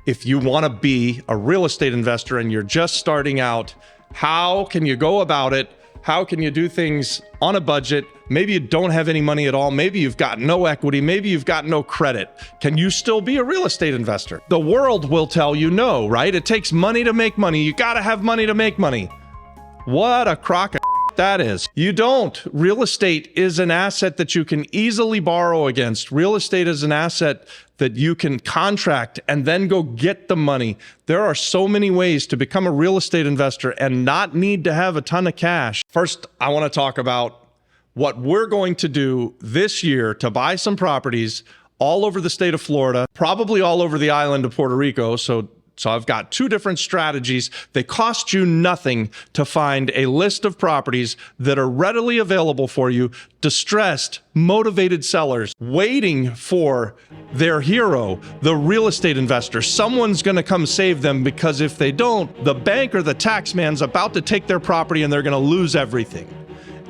if you want to be a real estate investor and you're just starting out, how can you go about it? How can you do things on a budget? Maybe you don't have any money at all. Maybe you've got no equity. Maybe you've got no credit. Can you still be a real estate investor? The world will tell you no, right? It takes money to make money. You got to have money to make money. What a crock of that is. You don't. Real estate is an asset that you can easily borrow against. Real estate is an asset that you can contract and then go get the money. There are so many ways to become a real estate investor and not need to have a ton of cash. First, I want to talk about what we're going to do this year to buy some properties all over the state of Florida, probably all over the island of Puerto Rico. So I've got two different strategies. They cost you nothing to find a list of properties that are readily available for you, distressed, motivated sellers waiting for their hero, the real estate investor. Someone's going to come save them, because if they don't, the bank or the tax man's about to take their property and they're going to lose everything.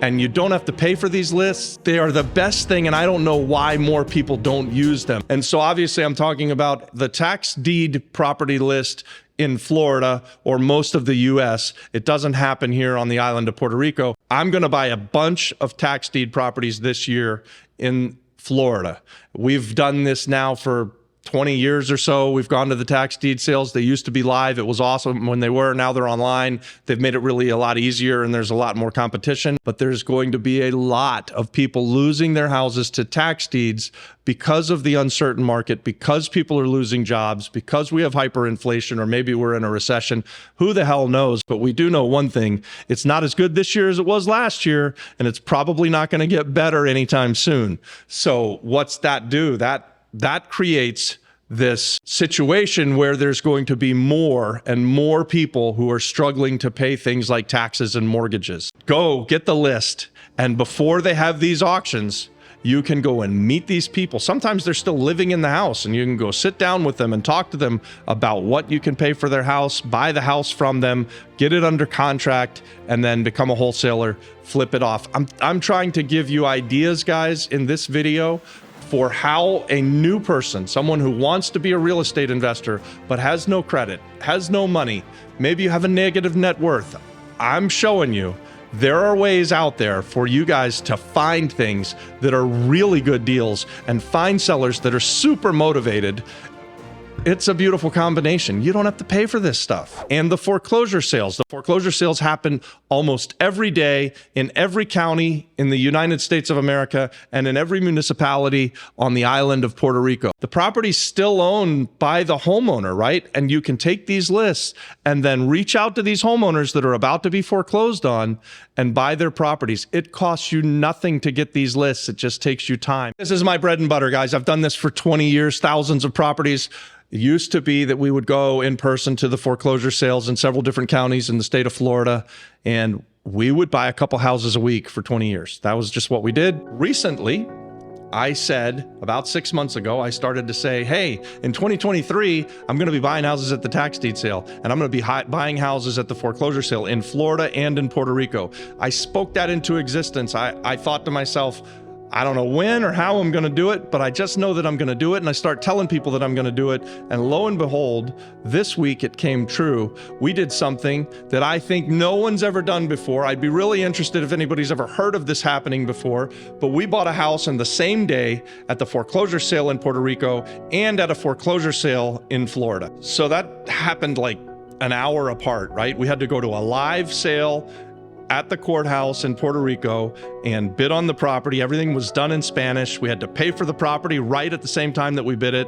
And you don't have to pay for these lists. They are the best thing, and I don't know why more people don't use them. And so obviously I'm talking about the tax deed property list in Florida or most of the US. It doesn't happen here on the island of Puerto Rico. I'm going to buy a bunch of tax deed properties this year in Florida. We've done this now for 20 years or so. We've gone to the tax deed sales. They used to be live. It was awesome when they were. Now they're online. They've made it really a lot easier, and there's a lot more competition. But there's going to be a lot of people losing their houses to tax deeds because of the uncertain market, because people are losing jobs, because we have hyperinflation, or maybe we're in a recession. Who the hell knows? But we do know one thing. It's not as good this year as it was last year, and it's probably not going to get better anytime soon. So what's that do? That creates this situation where there's going to be more and more people who are struggling to pay things like taxes and mortgages. Go get the list, and before they have these auctions, you can go and meet these people. Sometimes they're still living in the house, and you can go sit down with them and talk to them about what you can pay for their house, buy the house from them, get it under contract, and then become a wholesaler, flip it off. I'm trying to give you ideas, guys, in this video for how a new person, someone who wants to be a real estate investor but has no credit, has no money, maybe you have a negative net worth. I'm showing you there are ways out there for you guys to find things that are really good deals and find sellers that are super motivated. It's a beautiful combination. You don't have to pay for this stuff. And the foreclosure sales. The foreclosure sales happen almost every day in every county in the United States of America and in every municipality on the island of Puerto Rico. The property's still owned by the homeowner, right? And you can take these lists and then reach out to these homeowners that are about to be foreclosed on and buy their properties. It costs you nothing to get these lists. It just takes you time. This is my bread and butter, guys. I've done this for 20 years, thousands of properties. It used to be that we would go in person to the foreclosure sales in several different counties in the state of Florida, and we would buy a couple houses a week for 20 years. That was just what we did. Recently, I said about 6 months ago, I started to say, hey, in 2023, I'm going to be buying houses at the tax deed sale, and I'm going to be buying houses at the foreclosure sale in Florida and in Puerto Rico. I spoke that into existence. I thought to myself, I don't know when or how I'm going to do it, but I just know that I'm going to do it. And I start telling people that I'm going to do it. And lo and behold, this week it came true. We did something that I think no one's ever done before. I'd be really interested if anybody's ever heard of this happening before. But we bought a house in the same day at the foreclosure sale in Puerto Rico and at a foreclosure sale in Florida. So that happened like an hour apart, right? We had to go to a live sale at the courthouse in Puerto Rico and bid on the property. Everything was done in Spanish. We had to pay for the property right at the same time that we bid it.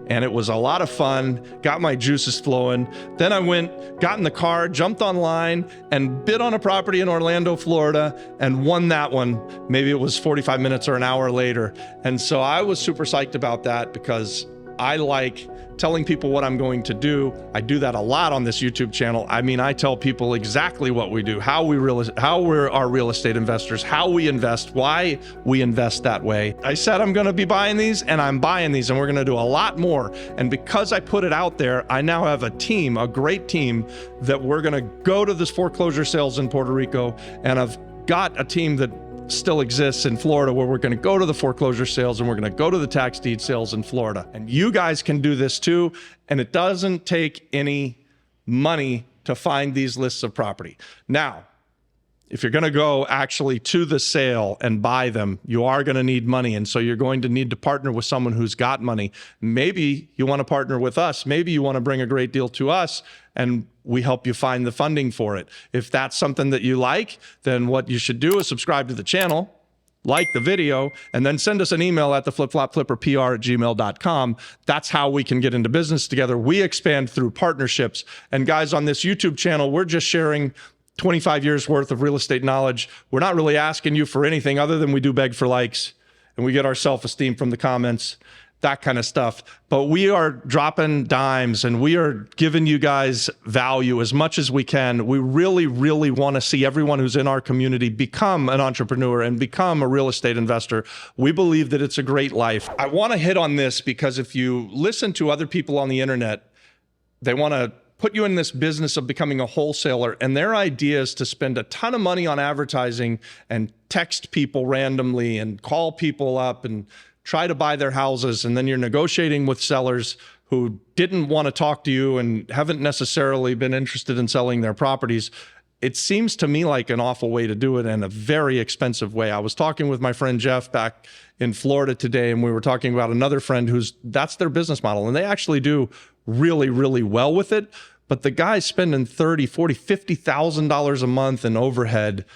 And it was a lot of fun, got my juices flowing. Then I went, got in the car, jumped online and bid on a property in Orlando, Florida, and won that one. Maybe it was 45 minutes or an hour later. And so I was super psyched about that because I like telling people what I'm going to do. I do that a lot on this YouTube channel. I mean, I tell people exactly what we do, how we're our real estate investors, how we invest, why we invest that way. I said I'm going to be buying these, and I'm buying these, and we're going to do a lot more. And because I put it out there, I now have a team, a great team, that we're going to go to this foreclosure sales in Puerto Rico, and I've got a team that still exists in Florida, where we're going to go to the foreclosure sales and we're going to go to the tax deed sales in Florida. And you guys can do this too. And it doesn't take any money to find these lists of property. Now, if you're going to go actually to the sale and buy them, you are going to need money. And so you're going to need to partner with someone who's got money. Maybe you want to partner with us. Maybe you want to bring a great deal to us and we help you find the funding for it. If that's something that you like, then what you should do is subscribe to the channel, like the video, and then send us an email at theflipflopflipperpr@gmail.com. That's how we can get into business together. We expand through partnerships. And guys, on this YouTube channel, we're just sharing 25 years worth of real estate knowledge. We're not really asking you for anything other than we do beg for likes and we get our self-esteem from the comments, that kind of stuff. But we are dropping dimes and we are giving you guys value as much as we can. We really, really want to see everyone who's in our community become an entrepreneur and become a real estate investor. We believe that it's a great life. I want to hit on this because if you listen to other people on the internet, they want to put you in this business of becoming a wholesaler, and their idea is to spend a ton of money on advertising and text people randomly and call people up and try to buy their houses. And then you're negotiating with sellers who didn't want to talk to you and haven't necessarily been interested in selling their properties. It seems to me like an awful way to do it and a very expensive way. I was talking with my friend Jeff back in Florida today, and we were talking about another friend that's their business model, and they actually do really, really well with it. But the guy's spending $30,000, $40,000, $50,000 a month in overhead.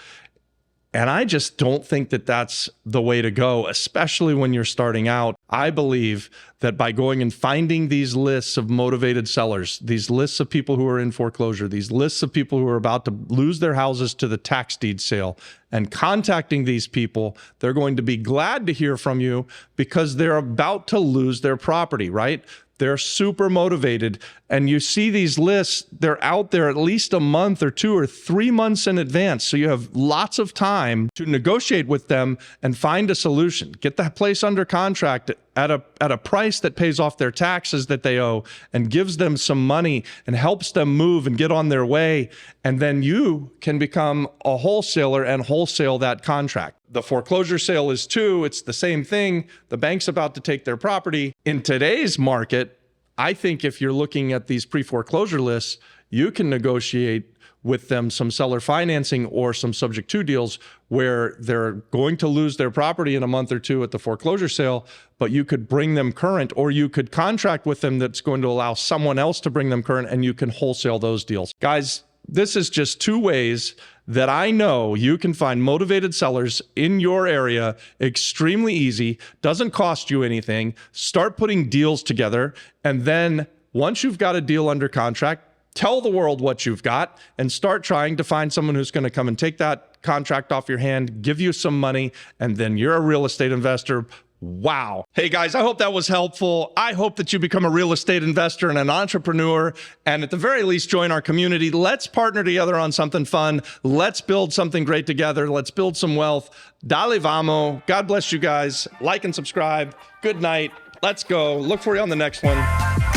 And I just don't think that that's the way to go, especially when you're starting out. I believe that by going and finding these lists of motivated sellers, these lists of people who are in foreclosure, these lists of people who are about to lose their houses to the tax deed sale, and contacting these people, they're going to be glad to hear from you because they're about to lose their property, right? They're super motivated. And you see these lists, they're out there at least a month or 2 or 3 months in advance. So you have lots of time to negotiate with them and find a solution. Get that place under contract at a price that pays off their taxes that they owe and gives them some money and helps them move and get on their way. And then you can become a wholesaler and wholesale that contract. The foreclosure sale is too. It's the same thing. The bank's about to take their property. In today's market, I think if you're looking at these pre-foreclosure lists, you can negotiate with them some seller financing or some subject to deals where they're going to lose their property in a month or 2 at the foreclosure sale, but you could bring them current, or you could contract with them that's going to allow someone else to bring them current, and you can wholesale those deals. Guys, this is just 2 ways that I know you can find motivated sellers in your area extremely easy, doesn't cost you anything. Start putting deals together, and then once you've got a deal under contract, tell the world what you've got and start trying to find someone who's going to come and take that contract off your hand, give you some money, and then you're a real estate investor. Wow. Hey guys, I hope that was helpful. I hope that you become a real estate investor and an entrepreneur, and at the very least, join our community. Let's partner together on something fun. Let's build something great together. Let's build some wealth. Dale vamo. God bless you guys. Like and subscribe. Good night. Let's go. Look for you on the next one.